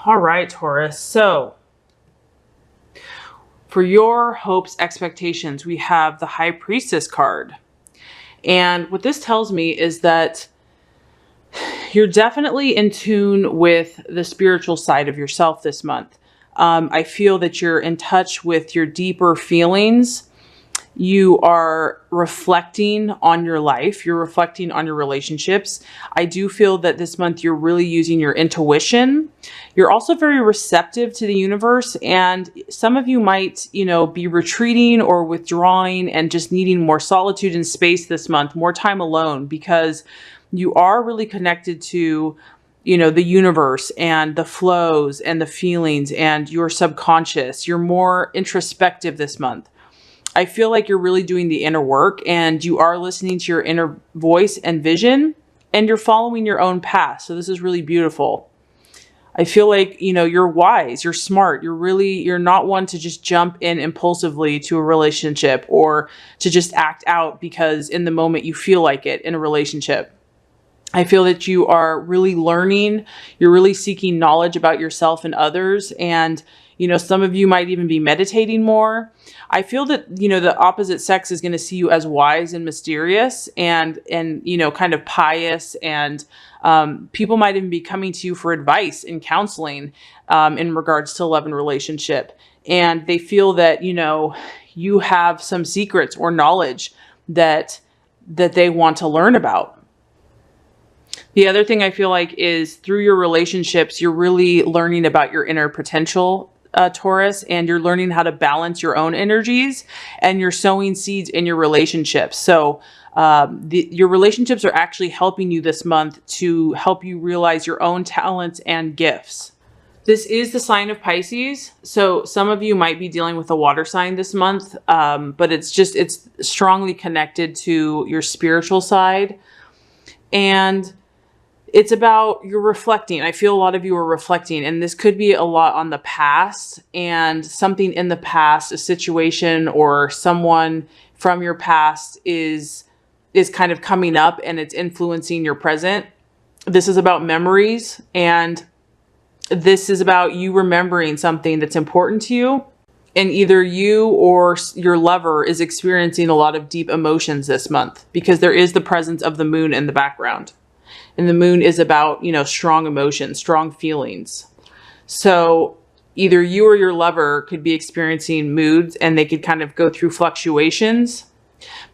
All right, Taurus. So for your hopes, expectations, we have the High Priestess card. And what this tells me is that you're definitely in tune with the spiritual side of yourself this month. I feel that you're in touch with your deeper feelings. You are reflecting on your life. You're reflecting on your relationships. I do feel that this month you're really using your intuition. You're also very receptive to the universe. And some of you might, be retreating or withdrawing and just needing more solitude and space this month, more time alone, because you are really connected to, the universe and the flows and the feelings and your subconscious. You're more introspective this month. I feel like you're really doing the inner work and you are listening to your inner voice and vision and you're following your own path. So this is really beautiful. I feel like, you're wise, you're smart. You're not one to just jump in impulsively to a relationship or to just act out because in the moment you feel like it in a relationship. I feel that you are really learning. You're really seeking knowledge about yourself and others. And, some of you might even be meditating more. I feel that, the opposite sex is going to see you as wise and mysterious and kind of pious. And people might even be coming to you for advice and counseling in regards to love and relationship. And they feel that, you have some secrets or knowledge that they want to learn about. The other thing I feel like is through your relationships, you're really learning about your inner potential, Taurus, and you're learning how to balance your own energies and you're sowing seeds in your relationships. So your relationships are actually helping you this month to help you realize your own talents and gifts. This is the sign of Pisces. So some of you might be dealing with a water sign this month, but it's strongly connected to your spiritual side. And it's about you're reflecting. I feel a lot of you are reflecting, and this could be a lot on the past and something in the past, a situation or someone from your past is kind of coming up and it's influencing your present. This is about memories, and this is about you remembering something that's important to you. And either you or your lover is experiencing a lot of deep emotions this month because there is the presence of the moon in the background. And the moon is about, strong emotions, strong feelings. So either you or your lover could be experiencing moods and they could kind of go through fluctuations,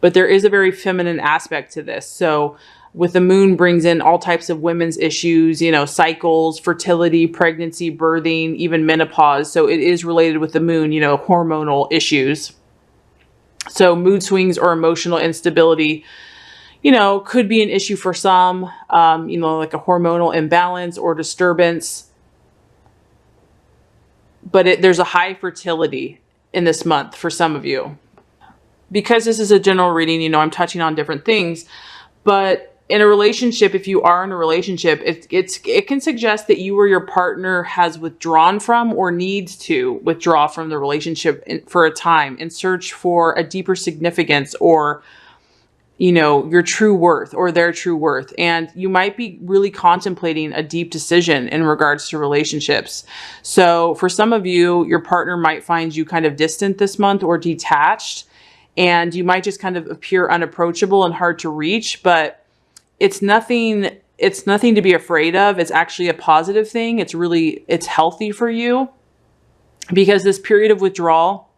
but there is a very feminine aspect to this. So with the moon brings in all types of women's issues, cycles, fertility, pregnancy, birthing, even menopause. So it is related with the moon, hormonal issues. So mood swings or emotional instability could be an issue for some, like a hormonal imbalance or disturbance. But there's a high fertility in this month for some of you. Because this is a general reading, I'm touching on different things. But in a relationship, if you are in a relationship, it can suggest that you or your partner has withdrawn from or needs to withdraw from the relationship for a time and search for a deeper significance or your true worth or their true worth. And you might be really contemplating a deep decision in regards to relationships. So for some of you, your partner might find you kind of distant this month or detached, and you might just kind of appear unapproachable and hard to reach, but it's nothing to be afraid of. It's actually a positive thing. It's healthy for you because this period of withdrawal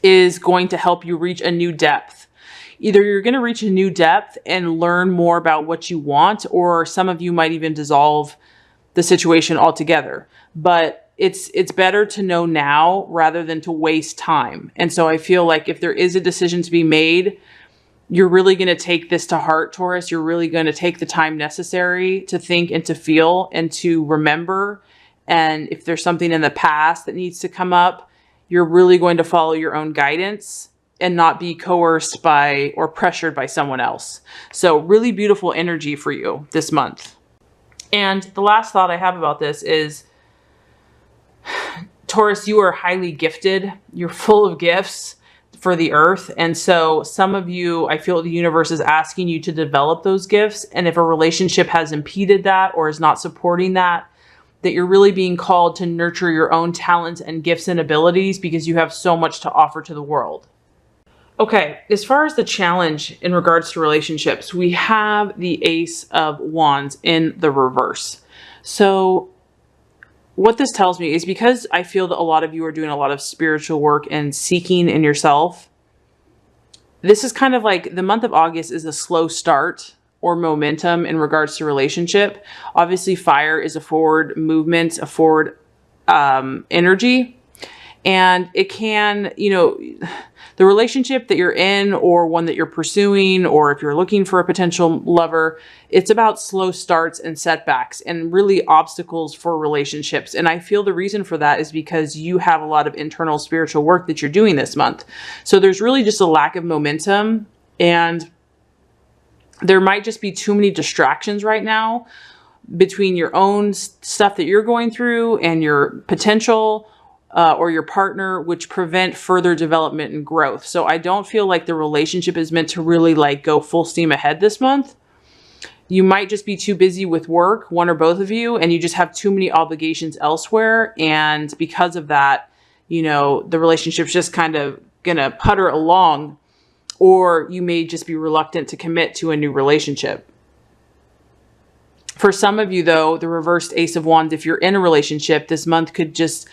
is going to help you reach a new depth. Either you're going to reach a new depth and learn more about what you want, or some of you might even dissolve the situation altogether. But it's better to know now rather than to waste time. And so I feel like if there is a decision to be made, you're really going to take this to heart, Taurus. You're really going to take the time necessary to think and to feel and to remember. And if there's something in the past that needs to come up, you're really going to follow your own guidance and not be coerced by or pressured by someone else. So really beautiful energy for you this month. And the last thought I have about this is, Taurus, you are highly gifted. You're full of gifts for the earth. And so some of you, I feel the universe is asking you to develop those gifts. And if a relationship has impeded that or is not supporting that, that you're really being called to nurture your own talents and gifts and abilities because you have so much to offer to the world. Okay, as far as the challenge in regards to relationships, we have the Ace of Wands in the reverse. So what this tells me is, because I feel that a lot of you are doing a lot of spiritual work and seeking in yourself, this is kind of like the month of August is a slow start or momentum in regards to relationship. Obviously, fire is a forward movement, a forward energy. And it can, the relationship that you're in, or one that you're pursuing, or if you're looking for a potential lover, it's about slow starts and setbacks and really obstacles for relationships. And I feel the reason for that is because you have a lot of internal spiritual work that you're doing this month. So there's really just a lack of momentum, and there might just be too many distractions right now between your own stuff that you're going through and your potential or your partner, which prevent further development and growth. So I don't feel like the relationship is meant to really like go full steam ahead this month. You might just be too busy with work, one or both of you, and you just have too many obligations elsewhere. And because of that, the relationship's just kind of gonna putter along, or you may just be reluctant to commit to a new relationship. For some of you though, the reversed Ace of Wands, if you're in a relationship, this month could just,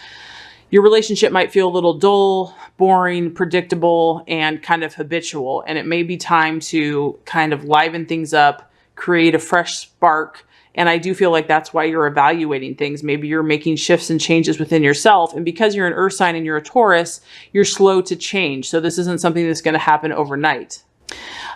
your relationship might feel a little dull, boring, predictable, and kind of habitual. And it may be time to kind of liven things up, create a fresh spark. And I do feel like that's why you're evaluating things. Maybe you're making shifts and changes within yourself. And because you're an earth sign and you're a Taurus, you're slow to change. So this isn't something that's going to happen overnight.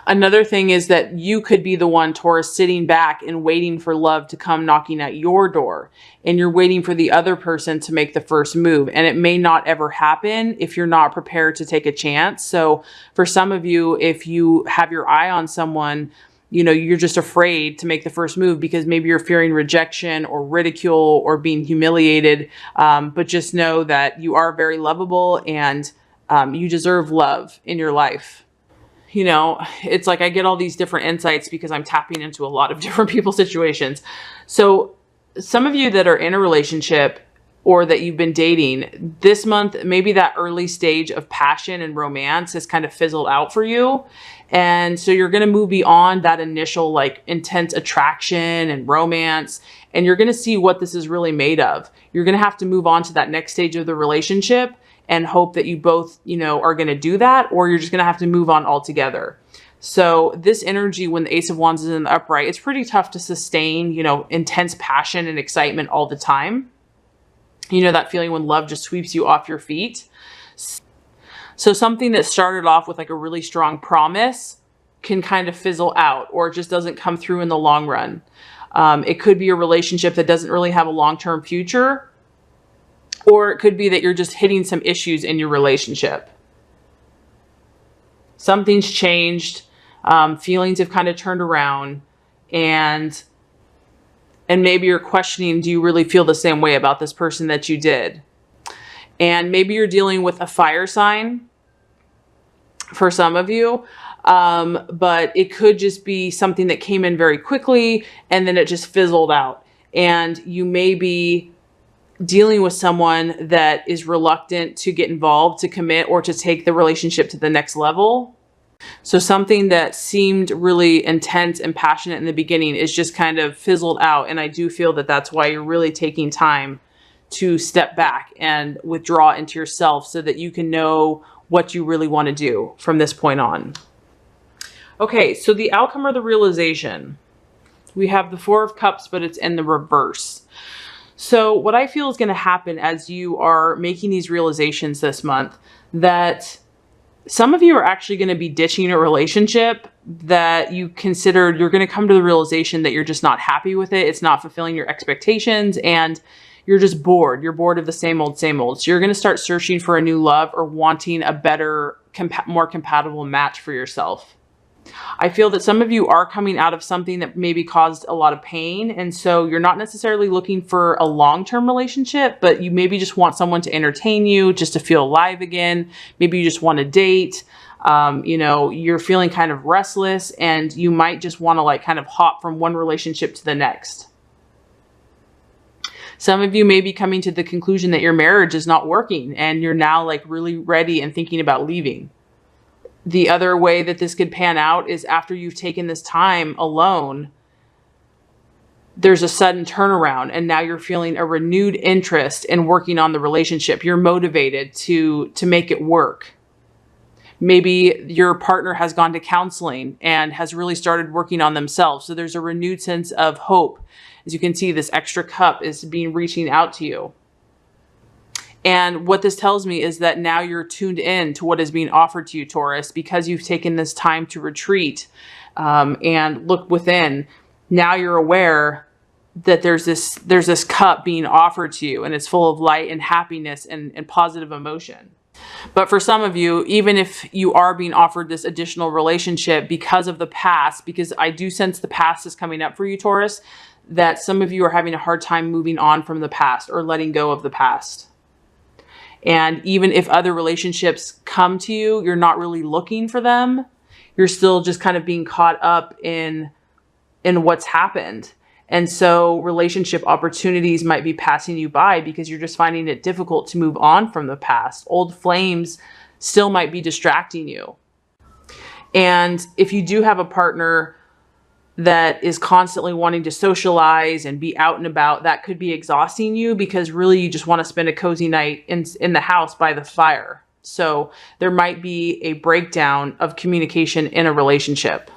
Another thing is that you could be the one, Taurus, sitting back and waiting for love to come knocking at your door. And you're waiting for the other person to make the first move. And it may not ever happen if you're not prepared to take a chance. So for some of you, if you have your eye on someone, you're just afraid to make the first move because maybe you're fearing rejection or ridicule or being humiliated. But just know that you are very lovable, and you deserve love in your life. It's like I get all these different insights because I'm tapping into a lot of different people's situations. So some of you that are in a relationship or that you've been dating this month, maybe that early stage of passion and romance has kind of fizzled out for you. And so you're going to move beyond that initial like intense attraction and romance, and you're going to see what this is really made of. You're going to have to move on to that next stage of the relationship and hope that you both, are going to do that, or you're just going to have to move on altogether. So this energy, when the Ace of Wands is in the upright, it's pretty tough to sustain, intense passion and excitement all the time. That feeling when love just sweeps you off your feet. So something that started off with like a really strong promise can kind of fizzle out, or it just doesn't come through in the long run. It could be a relationship that doesn't really have a long-term future, or it could be that you're just hitting some issues in your relationship. Something's changed. Feelings have kind of turned around, and maybe you're questioning, do you really feel the same way about this person that you did? And maybe you're dealing with a fire sign for some of you, but it could just be something that came in very quickly and then it just fizzled out. And you may be dealing with someone that is reluctant to get involved, to commit, or to take the relationship to the next level. So something that seemed really intense and passionate in the beginning is just kind of fizzled out. And I do feel that that's why you're really taking time to step back and withdraw into yourself so that you can know what you really want to do from this point on. Okay, so the outcome or the realization. We have the Four of Cups, but it's in the reverse. So what I feel is going to happen as you are making these realizations this month, that some of you are actually going to be ditching a relationship that you considered. You're going to come to the realization that you're just not happy with it. It's not fulfilling your expectations, and you're just bored. You're bored of the same old, same old. So you're going to start searching for a new love or wanting a better, more compatible match for yourself. I feel that some of you are coming out of something that maybe caused a lot of pain. And so you're not necessarily looking for a long-term relationship, but you maybe just want someone to entertain you, just to feel alive again. Maybe you just want to date. You're feeling kind of restless, and you might just want to like kind of hop from one relationship to the next. Some of you may be coming to the conclusion that your marriage is not working and you're now like really ready and thinking about leaving. The other way that this could pan out is after you've taken this time alone, there's a sudden turnaround and now you're feeling a renewed interest in working on the relationship. You're motivated to make it work. Maybe your partner has gone to counseling and has really started working on themselves. So there's a renewed sense of hope. As you can see, this extra cup is reaching out to you. And what this tells me is that now you're tuned in to what is being offered to you, Taurus, because you've taken this time to retreat and look within. Now you're aware that there's this cup being offered to you, and it's full of light and happiness and positive emotion. But for some of you, even if you are being offered this additional relationship because of the past, because I do sense the past is coming up for you, Taurus, that some of you are having a hard time moving on from the past or letting go of the past. And even if other relationships come to you, you're not really looking for them. You're still just kind of being caught up in what's happened. And so relationship opportunities might be passing you by because you're just finding it difficult to move on from the past. Old flames still might be distracting you. And if you do have a partner that is constantly wanting to socialize and be out and about, that could be exhausting you because really you just want to spend a cozy night in the house by the fire. So there might be a breakdown of communication in a relationship.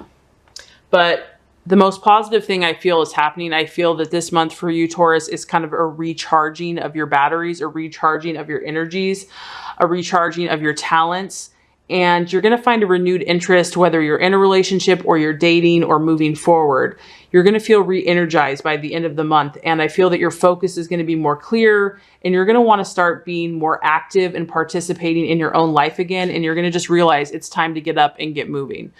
But the most positive thing I feel is happening. I feel that this month for you, Taurus, is kind of a recharging of your batteries, a recharging of your energies, a recharging of your talents. And you're going to find a renewed interest, whether you're in a relationship or you're dating or moving forward. You're going to feel re-energized by the end of the month. And I feel that your focus is going to be more clear and you're going to want to start being more active and participating in your own life again. And you're going to just realize it's time to get up and get moving.